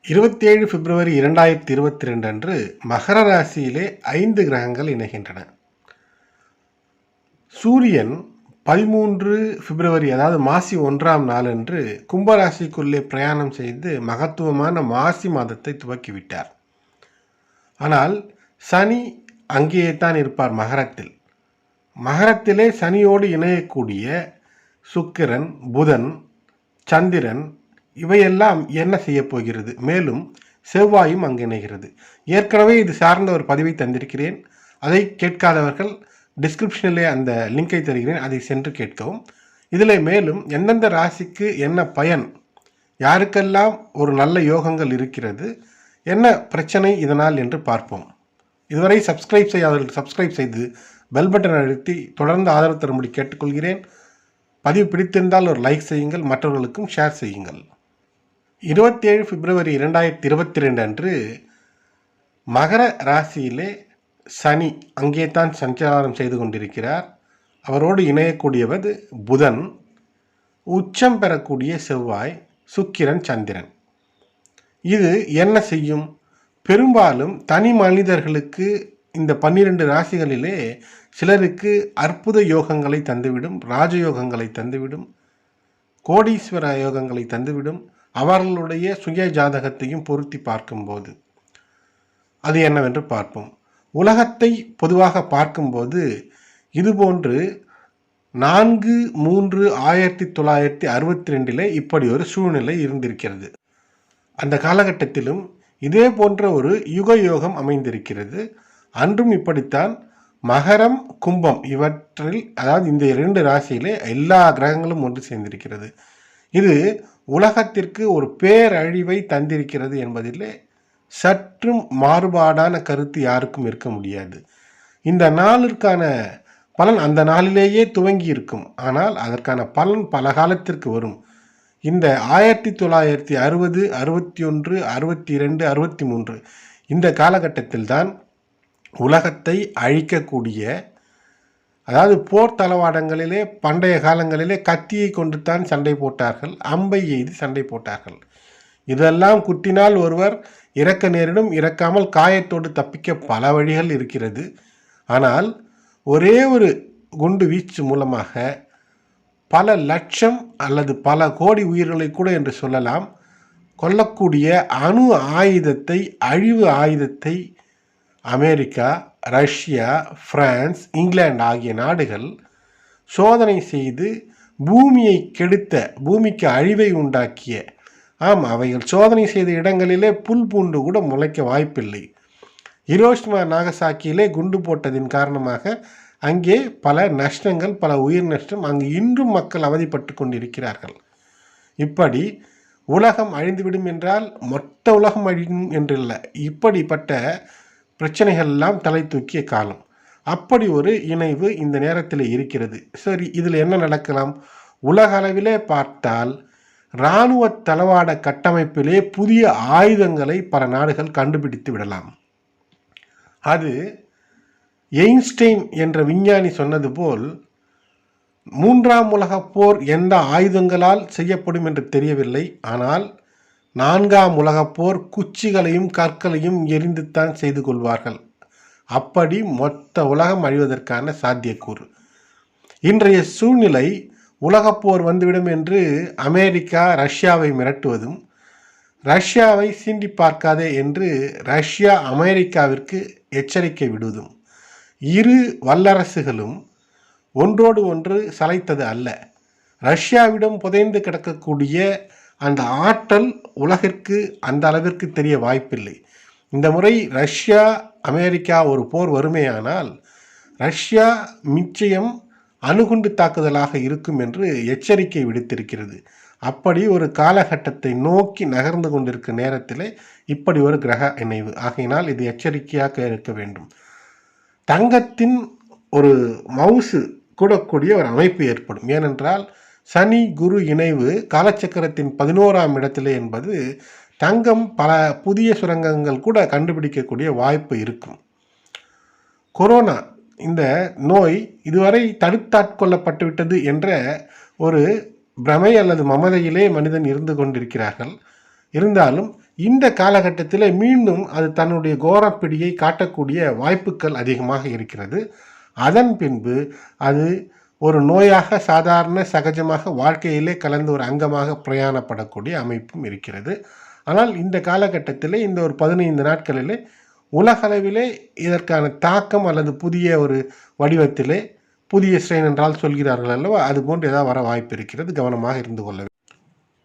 27 பிப்ரவரி 2022 அன்று மகர ராசியிலே 5 கிரகங்கள் இணைகின்றன. சூரியன் 13 பிப்ரவரி அதாவது மாசி 1ஆம் நாளன்று கும்பராசிக்குள்ளே பிரயாணம் செய்து மகத்துவமான மாசி மாதத்தை துவக்கிவிட்டார். ஆனால் சனி அங்கேயே தான் இருப்பார். மகரத்திலே சனியோடு இணையக்கூடிய சுக்கிரன், புதன், சந்திரன் இவையெல்லாம் என்ன செய்ய போகிறது? மேலும் செவ்வாயும் அங்கு இணைகிறது. ஏற்கனவே இது சார்ந்த ஒரு பதிவை தந்திருக்கிறேன். அதை கேட்காதவர்கள் டிஸ்கிரிப்ஷனிலே அந்த லிங்கை தருகிறேன், அதை சென்று கேட்கவும். இதில் மேலும் எந்தெந்த ராசிக்கு என்ன பயன், யாருக்கெல்லாம் ஒரு நல்ல யோகங்கள் இருக்கிறது, என்ன பிரச்சனை இதனால் என்று பார்ப்போம். இதுவரை சப்ஸ்கிரைப் செய்யாதவர்கள் சப்ஸ்கிரைப் செய்து பெல் பட்டன் அழுத்தி தொடர்ந்து ஆதரவு தரும்படி கேட்டுக்கொள்கிறேன். பதிவு பிடித்திருந்தால் ஒரு லைக் செய்யுங்கள், மற்றவர்களுக்கும் ஷேர் செய்யுங்கள். 27 பிப்ரவரி 2022 அன்று மகர ராசியிலே சனி அங்கே தான் சஞ்சாரம் செய்து கொண்டிருக்கிறார். அவரோடு இணையக்கூடியவர் புதன், உச்சம் பெறக்கூடிய செவ்வாய், சுக்கிரன், சந்திரன். இது என்ன செய்யும்? பெரும்பாலும் தனி மனிதர்களுக்கு இந்த 12 ராசிகளிலே சிலருக்கு அற்புத யோகங்களை தந்துவிடும், ராஜயோகங்களை தந்துவிடும், கோடீஸ்வர யோகங்களை தந்துவிடும். அவர்களுடைய சுய ஜாதகத்தையும் பொருத்தி பார்க்கும்போது அது என்னவென்று பார்ப்போம். உலகத்தை பொதுவாக பார்க்கும்போது இதுபோன்று 4/3/1962 இப்படி ஒரு சூழ்நிலை இருந்திருக்கிறது. அந்த காலகட்டத்திலும் இதே போன்ற ஒரு யுக யோகம் அமைந்திருக்கிறது. அன்றும் இப்படித்தான் மகரம், கும்பம் இவற்றில், அதாவது இந்த 2 ராசியிலே எல்லா கிரகங்களும் ஒன்று சேர்ந்திருக்கிறது. இது உலகத்திற்கு ஒரு பேரழிவை தந்திருக்கிறது என்பதிலே சற்றும் மாறுபாடான கருத்து யாருக்கும் இருக்க முடியாது. இந்த நாளிற்கான பலன் அந்த நாளிலேயே துவங்கி இருக்கும். ஆனால் அதற்கான பலன் பல காலத்திற்கு வரும். இந்த 1960, 61, 62, 63 இந்த காலகட்டத்தில் தான் உலகத்தை அழிக்கக்கூடிய, அதாவது போர் தளவாடங்களிலே பண்டைய காலங்களிலே கத்தியை கொண்டு தான் சண்டை போட்டார்கள், அம்பை எய்து சண்டை போட்டார்கள். இதெல்லாம் குத்தினால் ஒருவர் இறக்க நேரிடும். இறக்காமல் காயத்தோடு தப்பிக்க பல வழிகள் இருக்கிறது. ஆனால் ஒரே ஒரு குண்டு வீச்சு மூலமாக பல லட்சம் அல்லது பல கோடி உயிர்களை கூட என்று சொல்லலாம் கொல்லக்கூடிய அணு ஆயுதத்தை, அழிவு ஆயுதத்தை அமெரிக்கா, ரஷ்யா, பிரான்ஸ், இங்கிலாந்து ஆகிய நாடுகள் சோதனை செய்து பூமியை கெடுத்த, பூமிக்கு அழிவை உண்டாக்கிய, அவைகள் சோதனை செய்த இடங்களிலே புல் பூண்டு கூட முளைக்க வாய்ப்பில்லை. ஹிரோஷிமா, நாகசாக்கியிலே குண்டு போட்டதின் காரணமாக அங்கே பல நஷ்டங்கள், பல உயிர் நஷ்டம். அங்கு இன்றும் மக்கள் அவதிப்பட்டு கொண்டிருக்கிறார்கள். இப்படி உலகம் அழிந்துவிடும் என்றால் மொத்த உலகம் அழியும் என்றில்லை. இப்படிப்பட்ட பிரச்சனைகள் எல்லாம் தலை தூக்கிய காலம். அப்படி ஒரு இணைவு இந்த நேரத்தில் இருக்கிறது. சரி, இதில் என்ன நடக்கலாம்? உலக அளவிலே பார்த்தால் இராணுவ தளவாட கட்டமைப்பிலே புதிய ஆயுதங்களை பல நாடுகள் கண்டுபிடித்து விடலாம். அது எயின்ஸ்டைன் என்ற விஞ்ஞானி சொன்னது போல் 3ஆம் உலகப் போர் எந்த ஆயுதங்களால் செய்யப்படும் என்று தெரியவில்லை. ஆனால் 4ஆம் உலகப் போர் குச்சிகளையும் கற்களையும் எரிந்துத்தான் செய்து கொள்வார்கள். அப்படி மொத்த உலகம் அழிவதற்கான சாத்தியக்கூறு. இன்றைய சூழ்நிலை உலகப்போர் வந்துவிடும் என்று அமெரிக்கா ரஷ்யாவை மிரட்டுவதும், ரஷ்யாவை சீண்டி பார்க்காதே என்று ரஷ்யா அமெரிக்காவிற்கு எச்சரிக்கை விடுவதும், இரு வல்லரசுகளும் ஒன்றோடு ஒன்று சளைத்தது அல்ல. ரஷ்யாவிடம் புதைந்து கிடக்கக்கூடிய அந்த ஆற்றல் உலகிற்கு அந்த அளவிற்கு தெரிய வாய்ப்பில்லை. இந்த முறை ரஷ்யா அமெரிக்கா ஒரு போர் வறுமையானால் ரஷ்யா நிச்சயம் அணுகுண்டு தாக்குதலாக இருக்கும் என்று எச்சரிக்கை விடுத்திருக்கிறது. அப்படி ஒரு காலகட்டத்தை நோக்கி நகர்ந்து கொண்டிருக்கும் நேரத்தில் இப்படி ஒரு கிரக இணைவு ஆகையினால் இது எச்சரிக்கையாக இருக்க வேண்டும். தங்கத்தின் ஒரு மவுசு கூடக்கூடிய ஒரு அமைப்பு ஏற்படும். ஏனென்றால் சனி குரு இணைவு காலச்சக்கரத்தின் 11ஆம் இடத்திலே என்பது தங்கம் பல புதிய சுரங்கங்கள் கூட கண்டுபிடிக்கக்கூடிய வாய்ப்பு இருக்கும். கொரோனா இந்த நோய் இதுவரை தடுத்தாட்கொள்ளப்பட்டுவிட்டது என்ற ஒரு பிரமை அல்லது மமதையிலே மனிதன் இருந்து கொண்டிருக்கிறார்கள். இருந்தாலும் இந்த காலகட்டத்தில் மீண்டும் அது தன்னுடைய கோரப்பிடியை காட்டக்கூடிய வாய்ப்புகள் அதிகமாக இருக்கிறது. அதன் பின்பு அது ஒரு நோயாக சாதாரண சகஜமாக வாழ்க்கையிலே கலந்து ஒரு அங்கமாக பிரயாணப்படக்கூடிய அமைப்பும் இருக்கிறது. ஆனால் இந்த காலகட்டத்தில் இந்த ஒரு 15 நாட்களிலே உலகளவிலே இதற்கான தாக்கம் அல்லது புதிய ஒரு வடிவத்திலே புதிய ஸ்ட்ரெயின் என்றால் சொல்கிறார்கள் அல்லவா, அது போன்று ஏதாவது வர வாய்ப்பு இருக்கிறது. கவனமாக இருந்து கொள்ள வேண்டும்.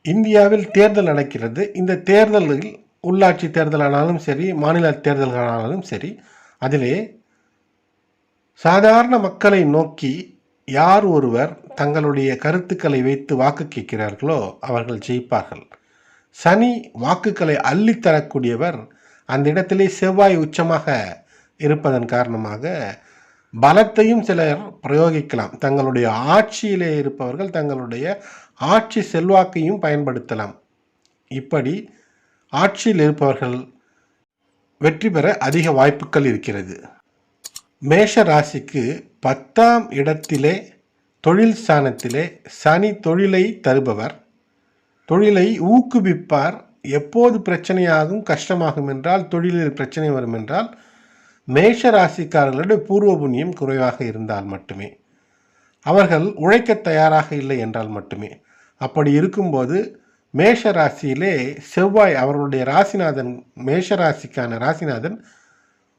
இந்தியாவில் தேர்தல் நடக்கிறது. இந்த தேர்தலில் உள்ளாட்சி தேர்தலானாலும் சரி, மாநில தேர்தல்களானாலும் சரி, அதிலே சாதாரண மக்களை நோக்கி யார் ஒருவர் தங்களுடைய கருத்துக்களை வைத்து வாக்கு கேட்கிறார்களோ அவர்கள் ஜெயிப்பார்கள். சனி வாக்குகளை அள்ளித்தரக்கூடியவர். அந்த இடத்திலே செவ்வாய் உச்சமாக இருப்பதன் காரணமாக பலத்தையும் சிலர் பிரயோகிக்கலாம். தங்களுடைய ஆட்சியிலே இருப்பவர்கள் தங்களுடைய ஆட்சி செல்வாக்கையும் பயன்படுத்தலாம். இப்படி ஆட்சியில் இருப்பவர்கள் வெற்றி பெற அதிக வாய்ப்புகள் இருக்கிறது. மேஷ ராசிக்கு 10ஆம் இடத்திலே தொழில் ஸ்தானத்திலே சனி தொழிலை தருபவர். தொழிலை ஊக்குவிப்பார். எப்போது பிரச்சனையாகும் கஷ்டமாகும் என்றால், தொழிலில் பிரச்சனை வரும் என்றால் மேஷ ராசிக்காரர்களுடைய பூர்வ புண்ணியம் குறைவாக இருந்தால் மட்டுமே, அவர்கள் உழைக்க தயாராக இல்லை என்றால் மட்டுமே. அப்படி இருக்கும்போது மேஷ ராசியிலே செவ்வாய் அவர்களுடைய ராசிநாதன், மேஷ ராசிக்கான ராசிநாதன்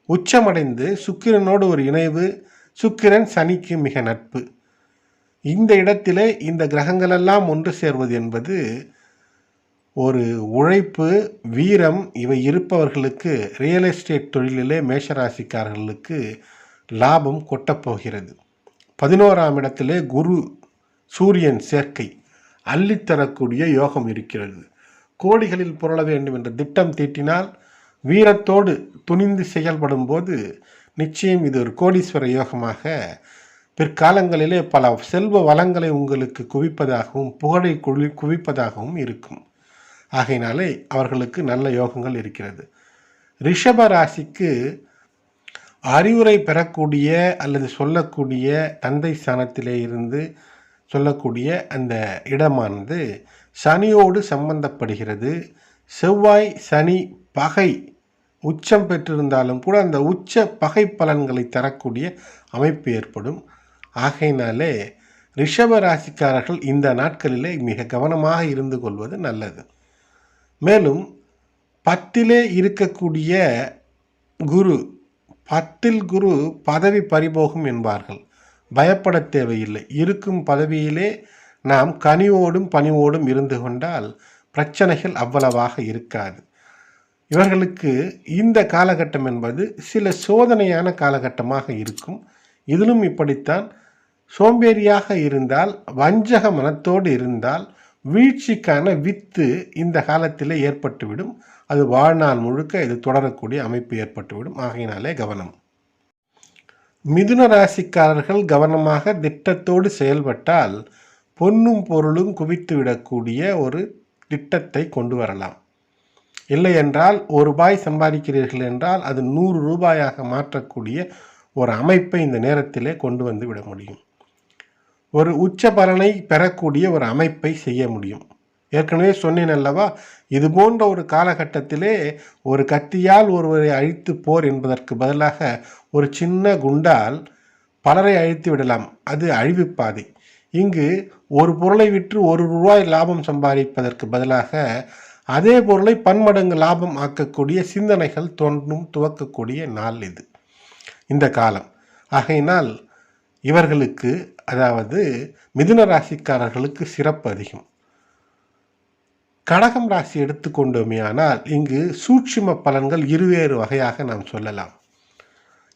உச்சமடைந்து சுக்கிரனோடு ஒரு இணைவு. சுக்கிரன் சனிக்கு மிக நட்பு. இந்த இடத்திலே இந்த கிரகங்களெல்லாம் ஒன்று சேர்வது என்பது ஒரு உழைப்பு, வீரம் இவை இருப்பவர்களுக்கு, ரியல் எஸ்டேட் தொழிலிலே மேஷராசிக்காரர்களுக்கு லாபம் கொட்டப்போகிறது. 11ஆம் இடத்திலே குரு சூரியன் சேர்க்கை அள்ளித்தரக்கூடிய யோகம் இருக்கிறது. கோடிகளில் புரள வேண்டும் என்ற திட்டம் தீட்டினால் வீரத்தோடு துணிந்து செயல்படும் போது நிச்சயம் இது ஒரு கோடீஸ்வர யோகமாக பிற்காலங்களிலே பல செல்வ வளங்களை உங்களுக்கு குவிப்பதாகவும் புகழை குவிப்பதாகவும் இருக்கும். ஆகையினாலே அவர்களுக்கு நல்ல யோகங்கள் இருக்கிறது. ரிஷப ராசிக்கு அறிவுரை பெறக்கூடிய அல்லது சொல்லக்கூடிய தந்தை ஸ்தானத்திலே இருந்து சொல்லக்கூடிய அந்த இடமானது சனியோடு சம்பந்தப்படுகிறது. செவ்வாய் சனி பகை உச்சம் பெற்றிருந்தாலும் கூட அந்த உச்ச பகை பலன்களை தரக்கூடிய அமைப்பு ஏற்படும். ஆகையினாலே ரிஷப ராசிக்காரர்கள் இந்த நாட்களிலே மிக கவனமாக இருந்து கொள்வது நல்லது. மேலும் 10லே இருக்கக்கூடிய குரு, 10ல் குரு பதவி பறிபோகும் என்பார்கள். பயப்பட தேவையில்லை. இருக்கும் பதவியிலே நாம் கனிவோடும் பணிவோடும் இருந்து கொண்டால் பிரச்சனைகள் அவ்வளவாக இருக்காது. இவர்களுக்கு இந்த காலகட்டம் என்பது சில சோதனையான காலகட்டமாக இருக்கும். இதிலும் இப்படித்தான். சோம்பேறியாக இருந்தால், வஞ்சக மனத்தோடு இருந்தால் வீழ்ச்சிக்கான வித்து இந்த காலத்தில் ஏற்பட்டுவிடும். அது வாழ்நாள் முழுக்க இது தொடரக்கூடிய அமைப்பு ஏற்பட்டுவிடும். ஆகையினாலே கவனம். மிதுன ராசிக்காரர்கள் கவனமாக திட்டத்தோடு செயல்பட்டால் பொன்னும் பொருளும் குவித்துவிடக்கூடிய ஒரு திட்டத்தை கொண்டு வரலாம். இல்லை என்றால் ₹1 சம்பாதிக்கிறீர்கள் என்றால் அது ₹100 மாற்றக்கூடிய ஒரு அமைப்பை இந்த நேரத்திலே கொண்டு வந்து விட முடியும். ஒரு உச்ச பலனை பெறக்கூடிய ஒரு அமைப்பை செய்ய முடியும். ஏற்கனவே சொன்னேன் அல்லவா, இது போன்ற ஒரு காலகட்டத்திலே ஒரு கத்தியால் ஒருவரை அழித்து போர் என்பதற்கு பதிலாக ஒரு சின்ன குண்டால் பலரை அழித்து விடலாம். அது அழிவுப்பாதை. இங்கு ஒரு பொருளை விற்று ₹1 லாபம் சம்பாதிப்பதற்கு பதிலாக அதே பொருளை பன்மடங்கு லாபம் ஆக்கக்கூடிய சிந்தனைகள் தோன்றும் துவக்கக்கூடிய நாள் இது, இந்த காலம். ஆகையினால் இவர்களுக்கு, அதாவது மிதுன ராசிக்காரர்களுக்கு சிறப்பு அதிகம். கடகம் ராசி எடுத்துக்கொண்டோமே ஆனால் இங்கு சூட்சும பலன்கள் இருவேறு வகையாக நாம் சொல்லலாம்.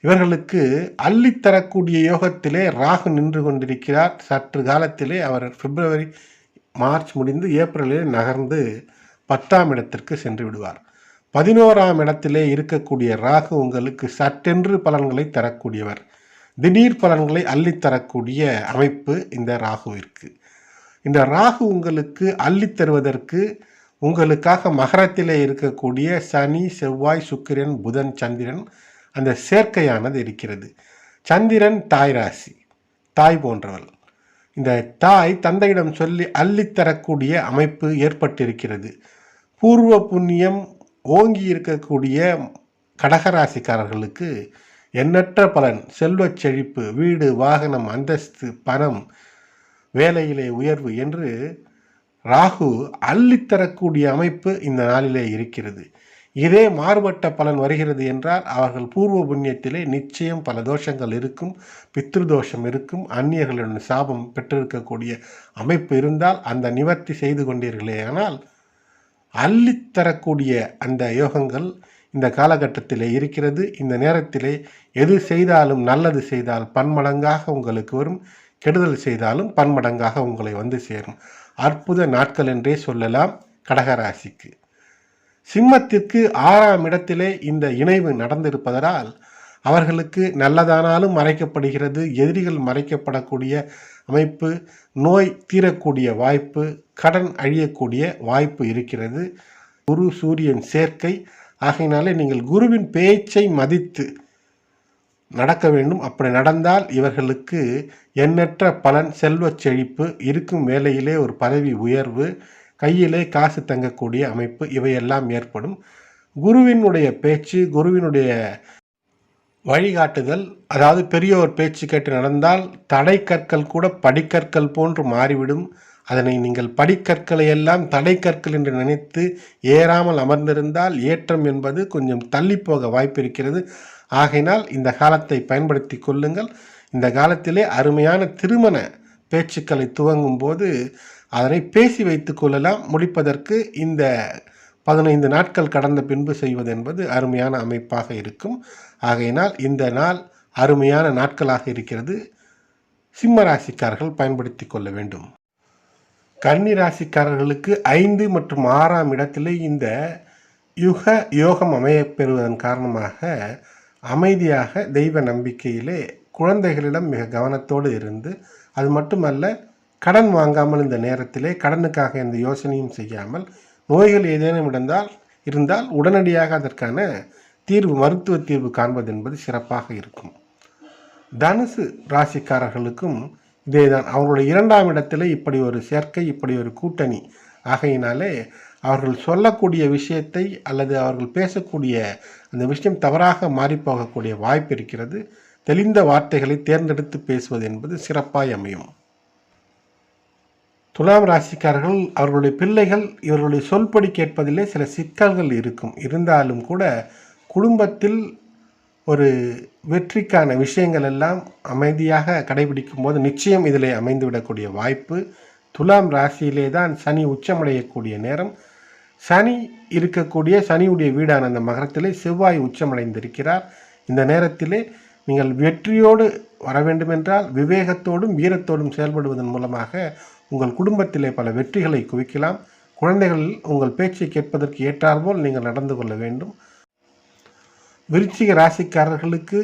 இவர்களுக்கு அள்ளித்தரக்கூடிய யோகத்திலே ராகு நின்று கொண்டிருக்கிறார். சற்று காலத்திலே அவர் பிப்ரவரி மார்ச் முடிந்து ஏப்ரலிலே நகர்ந்து 10ஆம் இடத்திற்கு சென்று விடுவார். 11ஆம் இடத்திலே இருக்கக்கூடிய ராகு உங்களுக்கு சட்டென்று பலன்களை தரக்கூடியவர். திடீர் பலன்களை அள்ளித்தரக்கூடிய அமைப்பு இந்த ராகுவிற்கு. இந்த ராகு உங்களுக்கு அள்ளித்தருவதற்கு உங்களுக்காக மகரத்திலே இருக்கக்கூடிய சனி, செவ்வாய், சுக்கிரன், புதன், சந்திரன் அந்த சேர்க்கையானது இருக்கிறது. சந்திரன் தாய் ராசி, தாய் போன்றவள். இந்த தாய் தந்தையிடம் சொல்லி அள்ளித்தரக்கூடிய அமைப்பு ஏற்பட்டிருக்கிறது. பூர்வ புண்ணியம் ஓங்கி இருக்கக்கூடிய கடகராசிக்காரர்களுக்கு எண்ணற்ற பலன், செல்வச் செழிப்பு, வீடு, வாகனம், அந்தஸ்து, பணம், வேலையிலே உயர்வு என்று ராகு அள்ளித்தரக்கூடிய அமைப்பு இந்த நாளிலே இருக்கிறது. இதே மாறுபட்ட பலன் வருகிறது என்றால் அவர்கள் பூர்வ புண்ணியத்திலே நிச்சயம் பல தோஷங்கள் இருக்கும், பித்ருதோஷம் இருக்கும், அந்நியர்களுடன் சாபம் பெற்றிருக்கக்கூடிய அமைப்பு இருந்தால் அந்த நிவர்த்தி செய்து கொண்டீர்களே. ஆனால் அள்ளித்தரக்கூடிய அந்த யோகங்கள் இந்த காலகட்டத்திலே இருக்கிறது. இந்த நேரத்திலே எது செய்தாலும் நல்லது செய்தால் பன்மடங்காக உங்களுக்கு வரும், கெடுதல் செய்தாலும் பன்மடங்காக உங்களை வந்து சேரும். அற்புத நாட்கள் என்றே சொல்லலாம் கடகராசிக்கு. சிம்மத்திற்கு 6ஆம் இடத்திலே இந்த இணைவு நடந்திருப்பதால் அவர்களுக்கு நல்லதானாலும் மறைக்கப்படுகிறது, எதிரிகள் மறைக்கப்படக்கூடிய அமைப்பு, நோய் தீரக்கூடிய வாய்ப்பு, கடன் அழியக்கூடிய வாய்ப்பு இருக்கிறது. குரு சூரியன் சேர்க்கை ஆகையினாலே நீங்கள் குருவின் பேச்சை மதித்து நடக்க வேண்டும். அப்படி நடந்தால் இவர்களுக்கு எண்ணற்ற பலன், செல்வச் செழிப்பு, இருக்கும் வேலையிலே ஒரு பதவி உயர்வு, கையிலே காசு தங்கக்கூடிய அமைப்பு இவையெல்லாம் ஏற்படும். குருவினுடைய பேச்சு, குருவினுடைய வழிகாட்டுதல், அதாவது பெரியோர் பேச்சு கேட்டு நடந்தால் தடை கற்கள் கூட படிக்கற்கள் போன்று மாறிவிடும். அதனை நீங்கள் படிக்கற்களை எல்லாம் தடை கற்கள் என்று நினைத்து ஏறாமல் அமர்ந்திருந்தால் ஏற்றம் என்பது கொஞ்சம் தள்ளி போக வாய்ப்பு இருக்கிறது. ஆகையினால் இந்த காலத்தை பயன்படுத்தி கொள்ளுங்கள். இந்த காலத்திலே அருமையான திருமண பேச்சுக்களை துவங்கும் போது அதனை பேசி வைத்து கொள்ளலாம். முடிப்பதற்கு இந்த 15 நாட்கள் கடந்த பின்பு செய்வது என்பது அருமையான அமைப்பாக இருக்கும். ஆகையினால் இந்த நாள் அருமையான நாட்களாக இருக்கிறது. சிம்ம ராசிக்காரர்கள் பயன்படுத்தி கொள்ள வேண்டும். கன்னி ராசிக்காரர்களுக்கு 5 மற்றும் 6ஆம் இடத்திலே இந்த யோகம் அமையப்பெறுவதன் காரணமாக அமைதியாக தெய்வ நம்பிக்கையிலே குழந்தைகளிடம் மிக கவனத்தோடு இருந்து, அது மட்டுமல்ல கடன் வாங்காமல் இந்த நேரத்திலே கடனுக்காக எந்த யோசனையும் செய்யாமல், நோய்கள் ஏதேனும் இருந்தால் உடனடியாக அதற்கான தீர்வு, மருத்துவ தீர்வு காண்பது என்பது சிறப்பாக இருக்கும். தனுசு ராசிக்காரர்களுக்கும் இதேதான். அவர்களுடைய 2ஆம் இடத்திலே இப்படி ஒரு சேர்க்கை, இப்படி ஒரு கூட்டணி ஆகையினாலே அவர்கள் சொல்லக்கூடிய விஷயத்தை அல்லது அவர்கள் பேசக்கூடிய அந்த விஷயம் தவறாக மாறிப்போகக்கூடிய வாய்ப்பு இருக்கிறது. தெளிந்த வார்த்தைகளை தேர்ந்தெடுத்து பேசுவது என்பது சிறப்பாய் அமையும். துலாம் ராசிக்காரர்கள், அவர்களுடைய பிள்ளைகள் இவர்களுடைய சொல்படி கேட்பதிலே சில சிக்கல்கள் இருக்கும். இருந்தாலும் கூட குடும்பத்தில் ஒரு வெற்றிக்கான விஷயங்கள் எல்லாம் அமைதியாக கடைபிடிக்கும் போது நிச்சயம் இதில் அமைந்துவிடக்கூடிய வாய்ப்பு. துலாம் ராசியிலே தான் சனி உச்சமடையக்கூடிய நேரம். சனி இருக்கக்கூடிய சனியுடைய வீடான அந்த மகரத்திலே செவ்வாய் உச்சமடைந்திருக்கிறார். இந்த நேரத்திலே நீங்கள் வெற்றியோடு வர வேண்டுமென்றால் விவேகத்தோடும் வீரத்தோடும் செயல்படுவதன் மூலமாக உங்கள் குடும்பத்திலே பல வெற்றிகளை குவிக்கலாம். குழந்தைகள் உங்கள் பேச்சை கேட்பதற்கு ஏற்றாற்போல் நீங்கள் நடந்து கொள்ள வேண்டும். விருச்சிக ராசிக்காரர்களுக்கு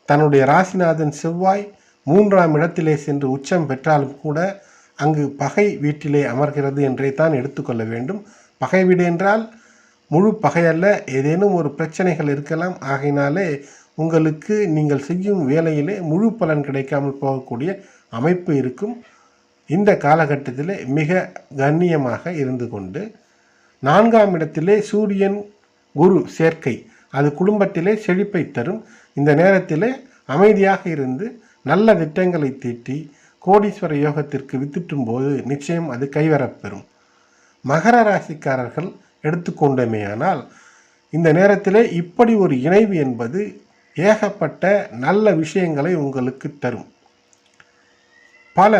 தன்னுடைய ராசிநாதன் செவ்வாய் 3ஆம் இடத்திலே சென்று உச்சம் பெற்றாலும் கூட அங்கு பகை வீட்டிலே அமர்கிறது என்றே தான் எடுத்துக்கொள்ள வேண்டும். பகை வீடு என்றால் முழு பகையல்ல, ஏதேனும் ஒரு பிரச்சனைகள் இருக்கலாம். ஆகையினாலே உங்களுக்கு நீங்கள் செய்யும் வேலையிலே முழு பலன் கிடைக்காமல் போகக்கூடிய அமைப்பு இருக்கும். இந்த காலகட்டத்திலே மிக கண்ணியமாக இருந்து கொண்டு 4ஆம் இடத்திலே சூரியன் குரு சேர்க்கை, அது குடும்பத்திலே செழிப்பை தரும். இந்த நேரத்திலே அமைதியாக இருந்து நல்ல திட்டங்களை தீட்டி கோடீஸ்வர யோகத்திற்கு வித்திட்டும் போது நிச்சயம் அது கைவரப்பெறும். மகர ராசிக்காரர்கள் எடுத்துக்கொண்டமேயானால் இந்த நேரத்திலே இப்படி ஒரு இணைவு என்பது ஏகப்பட்ட நல்ல விஷயங்களை உங்களுக்கு தரும். பல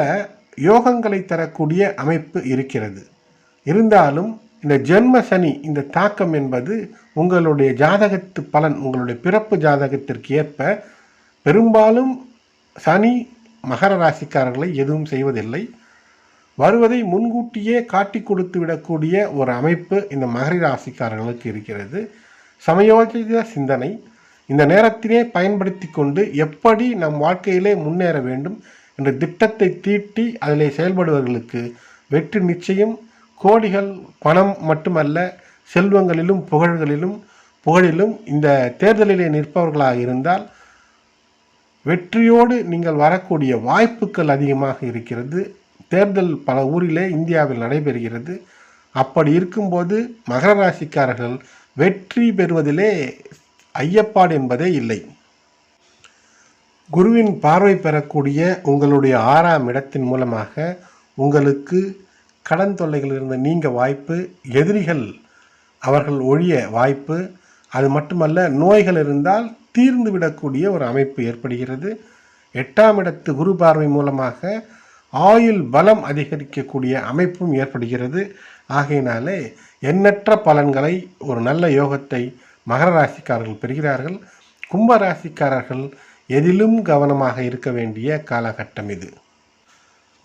யோகங்களை தரக்கூடிய அமைப்பு இருக்கிறது. இருந்தாலும் இந்த ஜென்ம சனி, இந்த தாக்கம் என்பது உங்களுடைய ஜாதகத்து பலன், உங்களுடைய பிறப்பு ஜாதகத்திற்கு ஏற்ப பெரும்பாலும் சனி மகர ராசிக்காரர்களை எதுவும் செய்வதில்லை. வருவதை முன்கூட்டியே காட்டி கொடுத்து விடக்கூடிய ஒரு அமைப்பு இந்த மகர ராசிக்காரர்களுக்கு இருக்கிறது. சமயோஜித சிந்தனை இந்த நேரத்திலே பயன்படுத்தி கொண்டு எப்படி நம் வாழ்க்கையிலே முன்னேற வேண்டும் என்ற திட்டத்தை தீட்டி அதிலே செயல்படுவர்களுக்கு வெற்றி நிச்சயம். கோடிகள் பணம் மட்டுமல்ல, செல்வங்களிலும் புகழிலும் இந்த தேர்தலிலே நிற்பவர்களாக இருந்தால் வெற்றியோடு நீங்கள் வரக்கூடிய வாய்ப்புகள் அதிகமாக இருக்கிறது. தேர்தல் பல ஊரிலே இந்தியாவில் நடைபெறுகிறது. அப்படி இருக்கும்போது மகர ராசிக்காரர்கள் வெற்றி பெறுவதிலே ஐயப்பாடு என்பதே இல்லை. குருவின் பார்வை பெறக்கூடிய உங்களுடைய 6ஆம் இடத்தின் மூலமாக உங்களுக்கு கடன் தொல்லைகளிலிருந்து நீங்க வாய்ப்பு, எதிரிகள் அவர்கள் ஒழிய வாய்ப்பு, அது மட்டுமல்ல நோய்கள் இருந்தால் தீர்ந்து விடக்கூடிய ஒரு அமைப்பு ஏற்படுகிறது. 8ஆம் இடத்து குரு பார்வை மூலமாக ஆயுள் பலம் அதிகரிக்கக்கூடிய அமைப்பும் ஏற்படுகிறது. ஆகையினாலே எண்ணற்ற பலன்களை, ஒரு நல்ல யோகத்தை மகர ராசிக்காரர்கள் பெறுகிறார்கள். கும்ப ராசிக்காரர்கள் எதிலும் கவனமாக இருக்க வேண்டிய காலகட்டம் இது.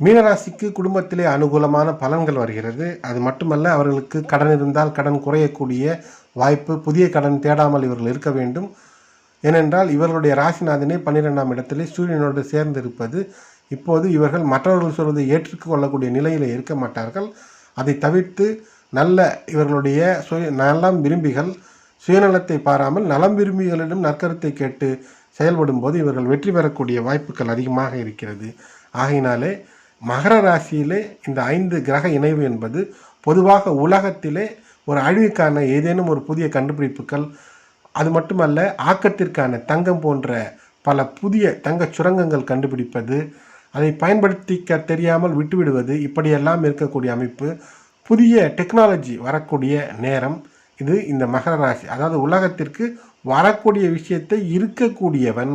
மீனராசிக்கு குடும்பத்திலே அனுகூலமான பலன்கள் வருகிறது. அது மட்டுமல்ல, அவர்களுக்கு கடன் இருந்தால் கடன் குறையக்கூடிய வாய்ப்பு, புதிய கடன் தேடாமல் இவர்கள் இருக்க வேண்டும். ஏனென்றால் இவர்களுடைய ராசிநாதனே 12ஆம் இடத்திலே சூரியனோடு சேர்ந்து இருப்பது. இப்போது இவர்கள் மற்றவர்கள் சொல்வதை ஏற்றுக்கொள்ளக்கூடிய நிலையில் இருக்க மாட்டார்கள். அதை தவிர்த்து இவர்களுடைய நலம் விரும்பிகள் சுயநலத்தை பாராமல் நலம் விரும்பிகளிடம் நற்கருத்தை கேட்டு செயல்படும் போது இவர்கள் வெற்றி பெறக்கூடிய வாய்ப்புகள் அதிகமாக இருக்கிறது. ஆகையினாலே மகர ராசியிலே இந்த 5 கிரக இணைவு என்பது பொதுவாக உலகத்திலே ஒரு அழிவுக்கான ஏதேனும் ஒரு புதிய கண்டுபிடிப்புகள், அது மட்டுமல்ல ஆக்கத்திற்கான தங்கம் போன்ற பல புதிய தங்க சுரங்கங்கள் கண்டுபிடிப்பது, அதை பயன்படுத்திக்க தெரியாமல் விட்டுவிடுவது, இப்படியெல்லாம் இருக்கக்கூடிய அமைப்பு, புதிய டெக்னாலஜி வரக்கூடிய நேரம் இது. இந்த மகர ராசி அதாவது உலகத்திற்கு வரக்கூடிய விஷயத்தை இருக்கக்கூடியவன்,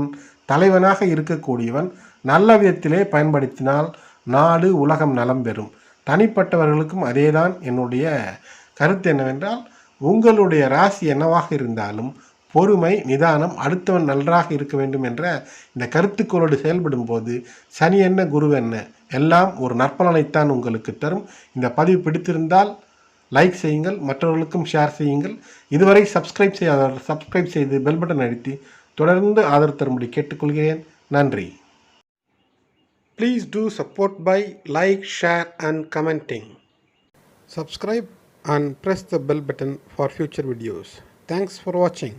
தலைவனாக இருக்கக்கூடியவன் நல்ல விதத்திலே பயன்படுத்தினால் நாடு உலகம் நலம் பெறும். தனிப்பட்டவர்களுக்கும் அதேதான் என்னுடைய கருத்து. என்னவென்றால், உங்களுடைய ராசி என்னவாக இருந்தாலும் பொறுமை, நிதானம், அடுத்தவன் நன்றாக இருக்க வேண்டும் என்ற இந்த கருத்துக்களோடு செயல்படும் போது சனி என்ன குரு என்ன எல்லாம் ஒரு நற்பலனைத்தான் உங்களுக்கு தரும். இந்த பதிவு பிடித்திருந்தால் லைக் செய்யுங்கள், மற்றவர்களுக்கும் ஷேர் செய்யுங்கள். இதுவரை சப்ஸ்கிரைப் செய்யாதவர்கள் சப்ஸ்கிரைப் செய்து பெல் பட்டன் அழுத்தி தொடர்ந்து ஆதரவு தரும்படி கேட்டுக்கொள்கிறேன். நன்றி. Please do support by like, share and commenting. Subscribe and press the bell button for future videos. Thanks for watching.